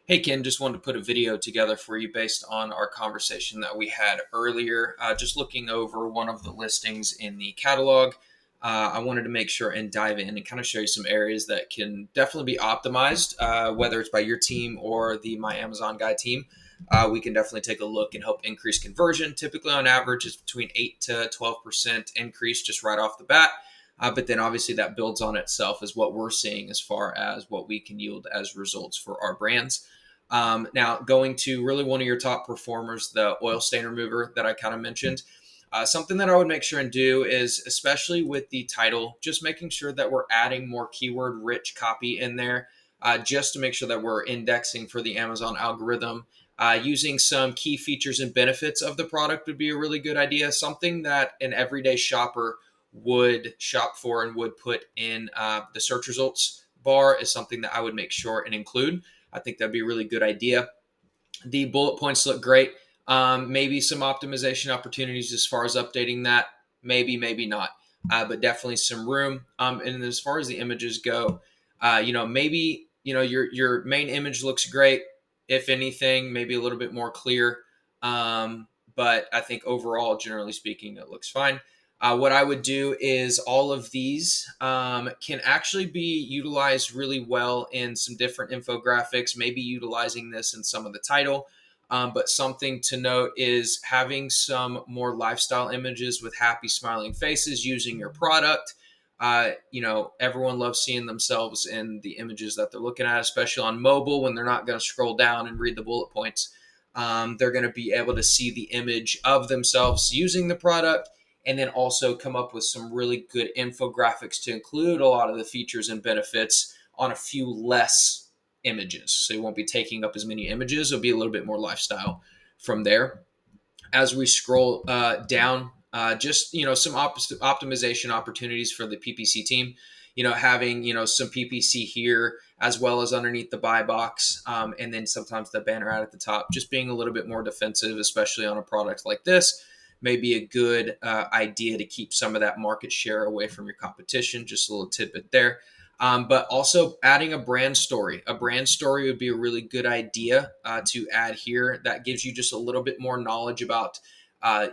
Hey Ken, just wanted to put a video together for you based on our conversation that we had earlier. Just looking over one of the listings in the catalog, I wanted to make sure and dive in and kind of show you some areas that can definitely be optimized, whether it's by your team or the My Amazon Guy team. We can definitely take a look and help increase conversion. Typically, on average, it's between 8 to 12% increase just right off the bat. But then obviously that builds on itself as what we're seeing as far as what we can yield as results for our brands. Now, going to really one of your top performers, the oil stain remover that I kind of mentioned. Something that I would make sure and do is, especially with the title, just making sure that we're adding more keyword rich copy in there, just to make sure that we're indexing for the Amazon algorithm. Using some key features and benefits of the product would be a really good idea. Something that an everyday shopper would shop for and would put in the search results bar is something that I would make sure and include. I think that'd be a really good idea. The bullet points look great. Maybe some optimization opportunities as far as updating that. Maybe not. But definitely some room. And as far as the images go, maybe your main image looks great. If anything, maybe a little bit more clear. But I think overall, generally speaking, it looks fine. What I would do is all of these can actually be utilized really well in some different infographics, maybe utilizing this in some of the title. But something to note is having some more lifestyle images with happy, smiling faces using your product. Everyone loves seeing themselves in the images that they're looking at, especially on mobile when they're not going to scroll down and read the bullet points. They're going to be able to see the image of themselves using the product and then also come up with some really good infographics to include a lot of the features and benefits on a few less images. So you won't be taking up as many images. It'll be a little bit more lifestyle from there. As we scroll down, just some optimization opportunities for the PPC team. Having some PPC here as well as underneath the buy box, and then sometimes the banner ad at the top. Just being a little bit more defensive, especially on a product like this, may be a good idea to keep some of that market share away from your competition. Just a little tidbit there. But also adding a brand story. A brand story would be a really good idea to add here. That gives you just a little bit more knowledge about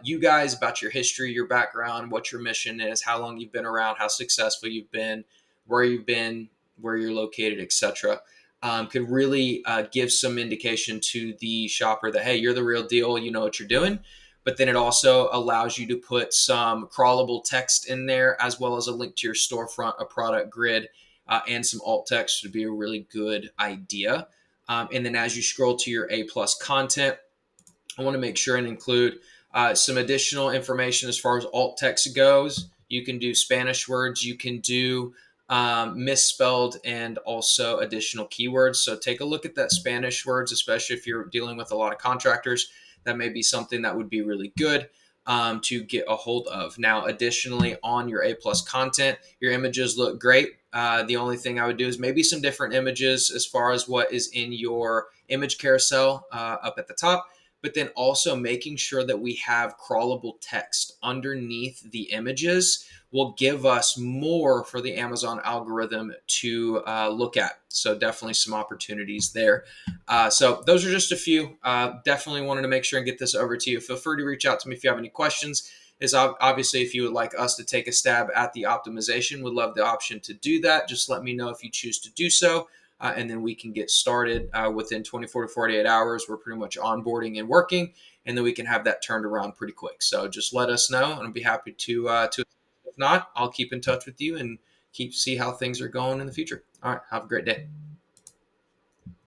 you guys, about your history, your background, what your mission is, how long you've been around, how successful you've been, where you're located, etc. Could really give some indication to the shopper that, hey, you're the real deal, you know what you're doing. But then it also allows you to put some crawlable text in there, as well as a link to your storefront, a product grid, and some alt text would be a really good idea. And then as you scroll to your A plus content, I want to make sure and include some additional information as far as alt text goes. You can do Spanish words, you can do misspelled, and also additional keywords. So take a look at that Spanish words, especially if you're dealing with a lot of contractors. That may be something that would be really good to get a hold of. Now, additionally, on your A plus content, your images look great. The only thing I would do is maybe some different images as far as what is in your image carousel up at the top, but then also making sure that we have crawlable text underneath the images will give us more for the Amazon algorithm to look at. So definitely some opportunities there. So those are just a few. Definitely wanted to make sure and get this over to you. Feel free to reach out to me if you have any questions. Is obviously if you would like us to take a stab at the optimization, would love the option to do that. Just let me know if you choose to do so. And then we can get started within 24 to 48 hours. We're pretty much onboarding and working, and then we can have that turned around pretty quick. So just let us know, and I'll be happy to. If not, I'll keep in touch with you and see how things are going in the future. All right, have a great day.